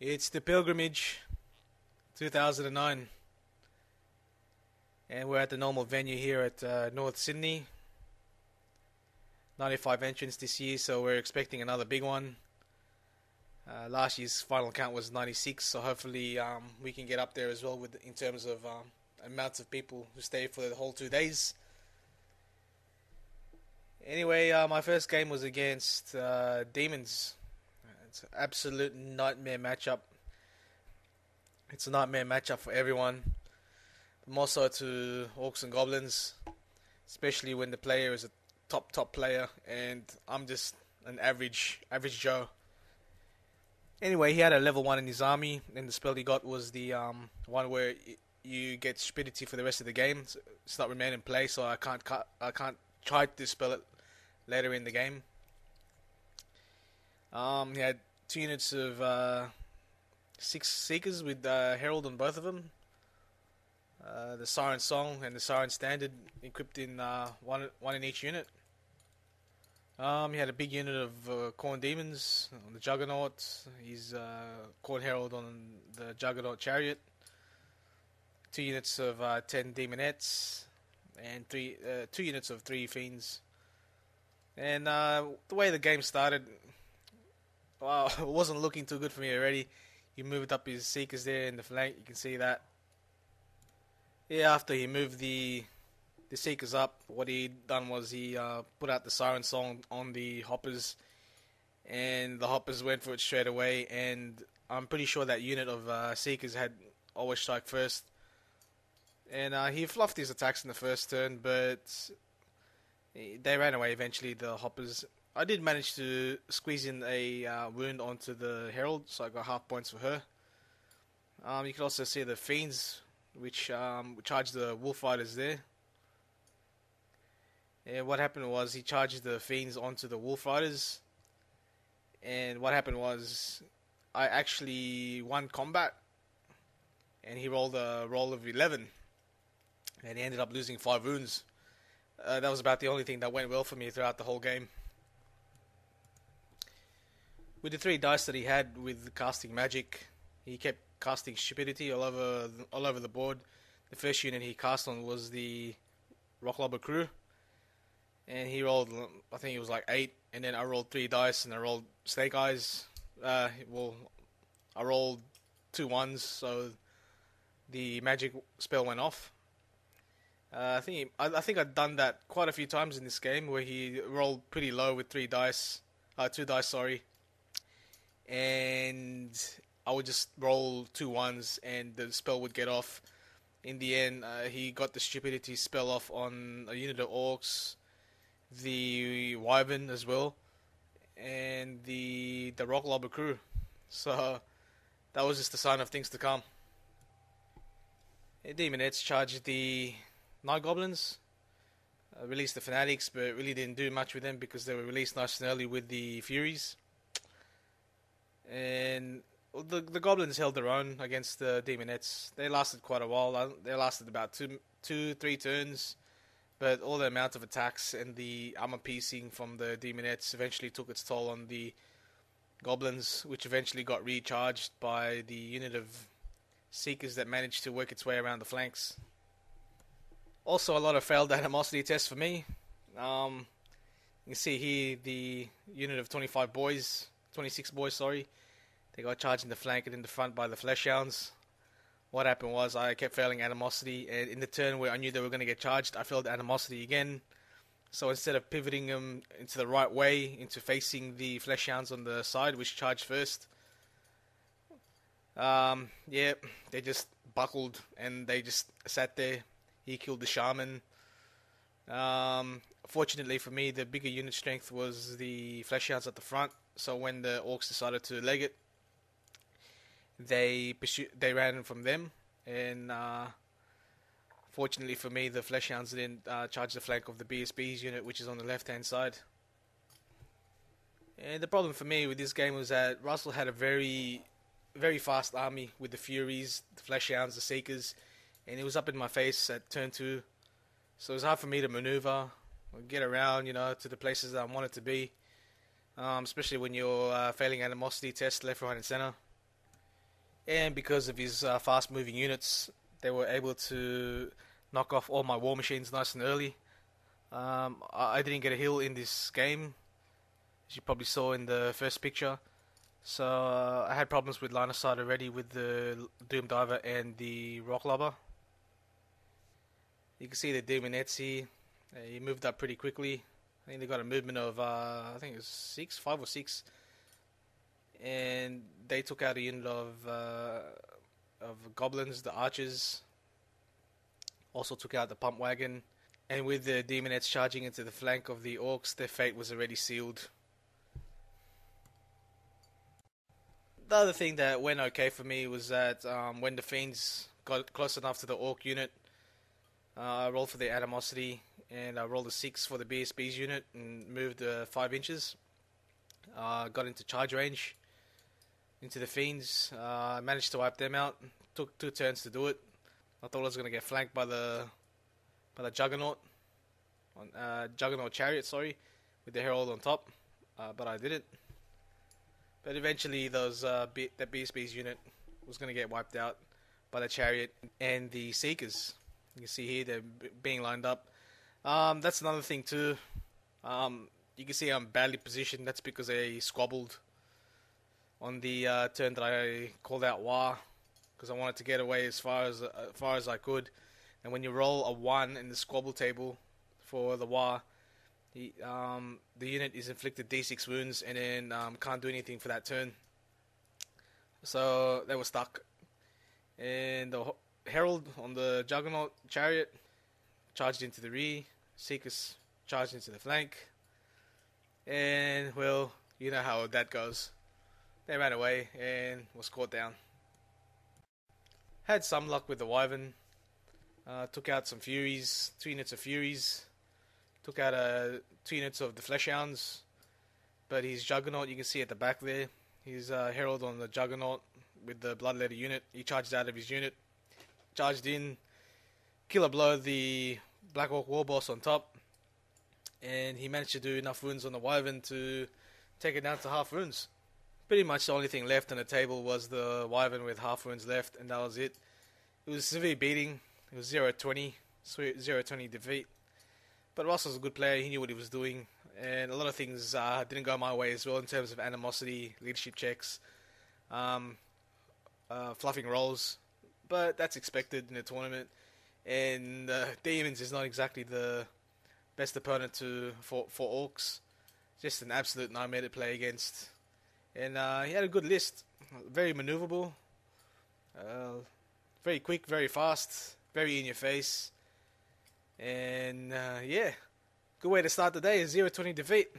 It's the Pilgrimage 2009, and we're at the normal venue here at North Sydney. 95 entrants this year, so we're expecting another big one. Last year's final count was 96, so hopefully we can get up there as well in terms of amounts of people who stay for the whole 2 days. Anyway, my first game was against Daemons. It's an absolute nightmare matchup. It's a nightmare matchup for everyone, more so to Orcs and Goblins, especially when the player is a top player and I'm just an average Joe. Anyway, he had a level 1 in his army, and the spell he got was the one where you get stupidity for the rest of the game. It's not remain in play, so I can't try to spell it later in the game. He had 2 units of 6 Seekers with Herald on both of them. The Siren Song and the Siren Standard equipped in one in each unit. He had a big unit of Khorne Demons on the Juggernaut. He's Khorne Herald on the Juggernaut Chariot. 2 units of 10 Demonettes and 2 units of 3 Fiends. And the way the game started, well, it wasn't looking too good for me already. He moved up his Seekers there in the flank. You can see that. Yeah, after he moved the Seekers up, what he done was he put out the Siren Song on the Hoppers, and the Hoppers went for it straight away. And I'm pretty sure that unit of Seekers had always strike first, and he fluffed his attacks in the first turn, but they ran away eventually, the Hoppers. I did manage to squeeze in a wound onto the Herald, so I got half points for her. You can also see the Fiends, which charged the Wolf Riders there. And what happened was he charged the Fiends onto the Wolf Riders, and what happened was I actually won combat, and he rolled a roll of 11, and he ended up losing 5 wounds. That was about the only thing that went well for me throughout the whole game. With the 3 dice that he had with casting magic, he kept casting stupidity all over the board. The first unit he cast on was the Rocklobber crew, and he rolled, I think it was like 8, and then I rolled 3 dice and I rolled Snake Eyes. I rolled 2 ones, so the magic spell went off. I think I'd done that quite a few times in this game, where he rolled pretty low with 2 dice, and I would just roll 2 ones and the spell would get off. In the end, he got the stupidity spell off on a unit of Orcs, the Wyvern as well, and the Rocklobber crew. So that was just a sign of things to come. Demonettes charged the Night Goblins, released the Fanatics, but really didn't do much with them because they were released nice and early with the Furies. And the Goblins held their own against the Demonettes. They lasted quite a while. They lasted about 3 turns, but all the amount of attacks and the armor piecing from the Demonettes eventually took its toll on the Goblins, which eventually got recharged by the unit of Seekers that managed to work its way around the flanks. Also, a lot of failed animosity tests for me. You can see here the unit of 26 boys, they got charged in the flank and in the front by the Fleshhounds. What happened was I kept failing animosity, and in the turn where I knew they were going to get charged, I failed animosity again. So instead of pivoting them into the right way, into facing the Fleshhounds on the side, which charged first, they just buckled and they just sat there. He killed the Shaman. Fortunately for me, the bigger unit strength was the Fleshhounds at the front, so when the Orcs decided to leg it, they ran from them, and fortunately for me, the Fleshhounds didn't charge the flank of the BSB's unit, which is on the left-hand side. And the problem for me with this game was that Russell had a very, very fast army with the Furies, the Fleshhounds, the Seekers, and it was up in my face at turn 2, so it was hard for me to maneuver or get around, to the places that I wanted to be, especially when you're failing animosity tests left, right, and center. And because of his fast moving units, they were able to knock off all my war machines nice and early. I didn't get a heal in this game, as you probably saw in the first picture. So I had problems with line of sight already with the Doom Diver and the Rock Lobber. You can see the Daemonettes here. He moved up pretty quickly. I think they got a movement of, I think it was 5 or 6. And they took out a unit of goblins, the archers. Also took out the pump wagon. And with the Daemonettes charging into the flank of the Orcs, their fate was already sealed. The other thing that went okay for me was that when the Fiends got close enough to the Orc unit, I rolled for the Animosity, and I rolled a 6 for the BSB's unit and moved 5 inches. Got into charge range into the Fiends. Managed to wipe them out. Took 2 turns to do it. I thought I was going to get flanked by the Juggernaut, Juggernaut Chariot, sorry, with the Herald on top, but I didn't. But eventually, that BSB's unit was going to get wiped out by the Chariot and the Seekers. You can see here they're being lined up. That's another thing too. You can see I'm badly positioned. That's because I squabbled on the turn that I called out War, because I wanted to get away as far as I could. And when you roll a 1 in the squabble table for the War, the unit is inflicted D6 wounds and then can't do anything for that turn. So they were stuck. And the Herald on the Juggernaut Chariot charged into the rear. Seekers charged into the flank. And, well, you know how that goes. They ran away and was caught down. Had some luck with the Wyvern. Took out some Furies, 2 units of Furies. Took out 2 units of the Fleshhounds. But his Juggernaut, you can see at the back there, his Herald on the Juggernaut with the Bloodletter unit. He charged out of his unit. Charged in. Killer blow the Black Orc Warboss on top. And he managed to do enough wounds on the Wyvern to take it down to half wounds. Pretty much the only thing left on the table was the Wyvern with half wounds left, and that was it. It was a severe beating. It was 0-20. 0-20 defeat. But Ross was a good player. He knew what he was doing. And a lot of things didn't go my way as well in terms of animosity, leadership checks, fluffing rolls. But that's expected in a tournament. And Daemons is not exactly the best opponent for Orcs. Just an absolute nightmare to play against. And he had a good list. Very maneuverable. Very quick, very fast. Very in your face. And yeah. Good way to start the day. 0-20 defeat.